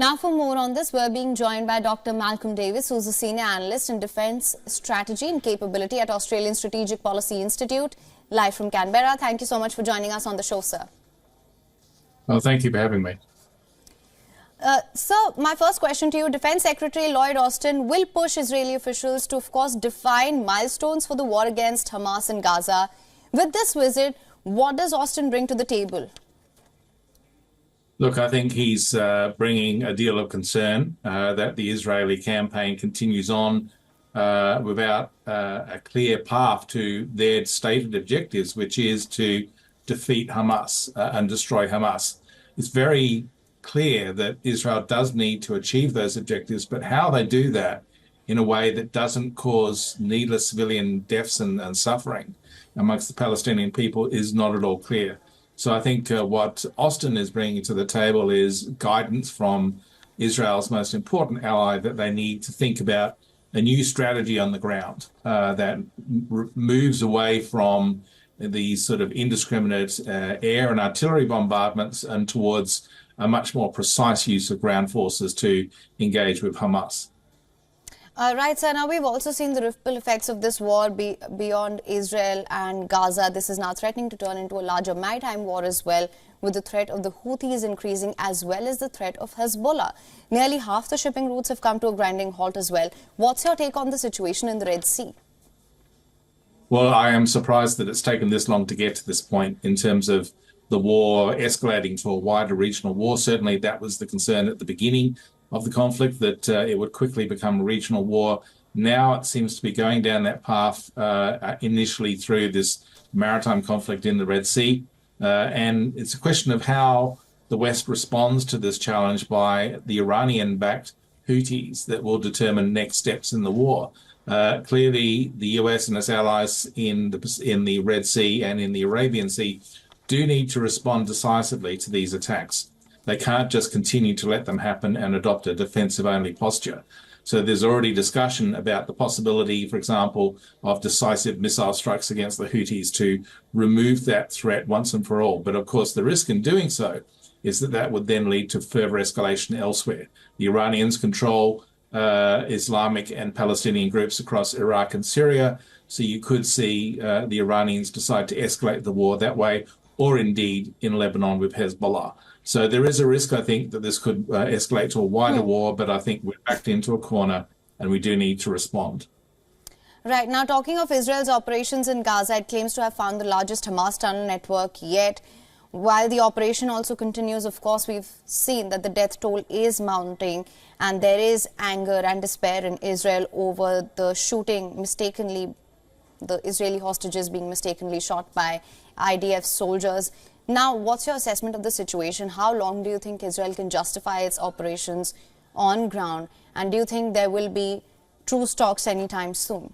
Now for more on this, we're being joined by Dr. Malcolm Davis, who's a senior analyst in defence strategy and capability at Australian Strategic Policy Institute, live from Canberra. Thank you so much for joining us on the show, sir. Well, thank you for having me. So, my first question to you, Defence Secretary Lloyd Austin will push Israeli officials to, of course, define milestones for the war against Hamas in Gaza. With this visit, what does Austin bring to the table? Look, I think he's bringing a deal of concern that the Israeli campaign continues on without a clear path to their stated objectives, which is to defeat Hamas and destroy Hamas. It's very clear that Israel does need to achieve those objectives, but how they do that in a way that doesn't cause needless civilian deaths and suffering amongst the Palestinian people is not at all clear. So I think what Austin is bringing to the table is guidance from Israel's most important ally that they need to think about a new strategy on the ground that moves away from these sort of indiscriminate air and artillery bombardments and towards a much more precise use of ground forces to engage with Hamas. Right, sir. Now, we've also seen the ripple effects of this war beyond Israel and Gaza. This is now threatening to turn into a larger maritime war as well, with the threat of the Houthis increasing as well as the threat of Hezbollah. Nearly half the shipping routes have come to a grinding halt as well. What's your take on the situation in the Red Sea? Well, I am surprised that it's taken this long to get to this point in terms of the war escalating to a wider regional war. Certainly that was the concern at the beginning of the conflict, that it would quickly become a regional war. Now it seems to be going down that path initially through this maritime conflict in the Red Sea. And it's a question of how the West responds to this challenge by the Iranian-backed Houthis that will determine next steps in the war. Clearly, the US and its allies in the Red Sea and in the Arabian Sea do need to respond decisively to these attacks. They can't just continue to let them happen and adopt a defensive-only posture. So there's already discussion about the possibility, for example, of decisive missile strikes against the Houthis to remove that threat once and for all. But of course, the risk in doing so is that that would then lead to further escalation elsewhere. The Iranians control Islamic and Palestinian groups across Iraq and Syria. So you could see the Iranians decide to escalate the war that way, or indeed in Lebanon with Hezbollah. So there is a risk, I think, that this could escalate to a wider war, but I think we're backed into a corner and we do need to respond. Right. Now, talking of Israel's operations in Gaza, it claims to have found the largest Hamas tunnel network yet. While the operation also continues, of course, we've seen that the death toll is mounting and there is anger and despair in Israel over the shooting the Israeli hostages being mistakenly shot by IDF soldiers. Now, what's your assessment of the situation? How long do you think Israel can justify its operations on ground? And do you think there will be truce talks anytime soon?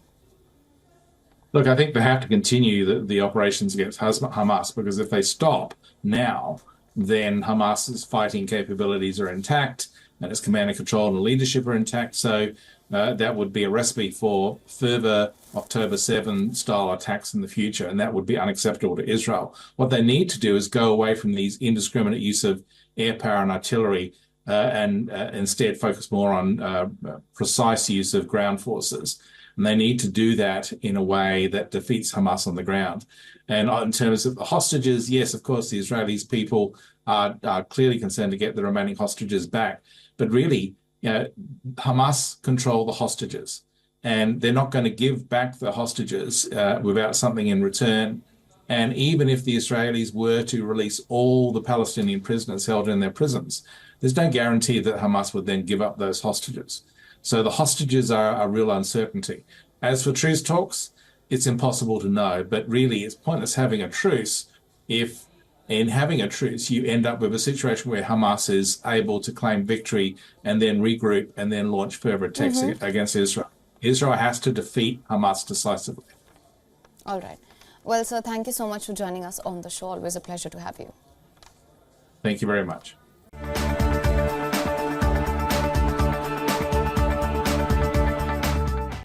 Look, I think they have to continue the operations against Hamas, because if they stop now, then Hamas's fighting capabilities are intact and its command and control and leadership are intact. So that would be a recipe for further October 7 style attacks in the future, and that would be unacceptable to Israel. What they need to do is go away from these indiscriminate use of air power and artillery and instead focus more on precise use of ground forces. And they need to do that in a way that defeats Hamas on the ground. And in terms of the hostages, yes, of course, the Israeli people are clearly concerned to get the remaining hostages back. But really, Hamas control the hostages, and they're not going to give back the hostages without something in return. And even if the Israelis were to release all the Palestinian prisoners held in their prisons, there's no guarantee that Hamas would then give up those hostages. So the hostages are a real uncertainty. As for truce talks, it's impossible to know, but really it's pointless having a truce if in having a truce you end up with a situation where Hamas is able to claim victory and then regroup and then launch further attacks against Israel. Israel has to defeat Hamas decisively. All right. Well, sir, thank you so much for joining us on the show. Always a pleasure to have you. Thank you very much.